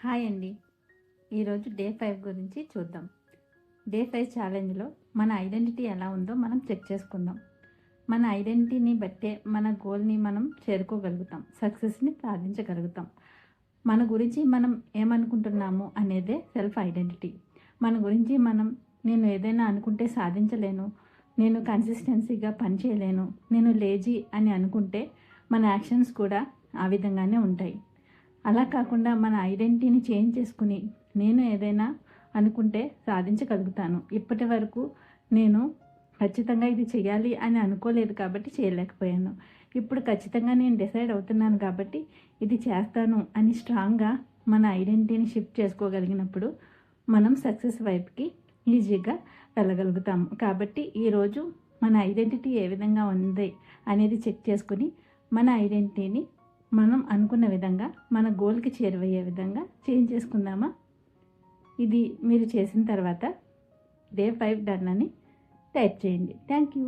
Hi అండి. ఈరోజు day 5 గురించి చూద్దాం. డే 5 ఛాలెంజ్లో మన ఐడెంటిటీ ఎలా ఉందో మనం చెక్ చేసుకుందాం. మన ఐడెంటిటీని బట్టే మన గోల్ని మనం చేరుకోగలుగుతాం, సక్సెస్ని సాధించగలుగుతాం. మన గురించి మనం ఏమనుకుంటున్నాము అనేదే సెల్ఫ్ ఐడెంటిటీ. మన గురించి నేను ఏదైనా అనుకుంటే సాధించలేను, నేను కన్సిస్టెన్సీగా పనిచేయలేను, నేను లేజీ అని అనుకుంటే మన యాక్షన్స్ కూడా ఆ విధంగానే ఉంటాయి. అలా కాకుండా మన ఐడెంటిటీని చేంజ్ చేసుకుని నేను ఏదైనా అనుకుంటే సాధించగలుగుతాను. ఇప్పటి వరకు నేను ఖచ్చితంగా ఇది చేయాలి అని అనుకోలేదు కాబట్టి చేయలేకపోయాను. ఇప్పుడు ఖచ్చితంగా నేను డిసైడ్ అవుతున్నాను కాబట్టి ఇది చేస్తాను అని స్ట్రాంగ్గా మన ఐడెంటిటీని షిఫ్ట్ చేసుకోగలిగినప్పుడు మనం సక్సెస్ వైపుకి ఈజీగా వెళ్ళగలుగుతాము. కాబట్టి ఈరోజు మన ఐడెంటిటీ ఏ విధంగా ఉంది అనేది చెక్ చేసుకుని మన ఐడెంటిటీని మనం అనుకున్న విధంగా మన గోల్కి చేరువయ్యే విధంగా చేంజ్ చేసుకుందామా? ఇది మీరు చేసిన తర్వాత డే 5 డన్ అని టైప్ చేయండి. Thank you.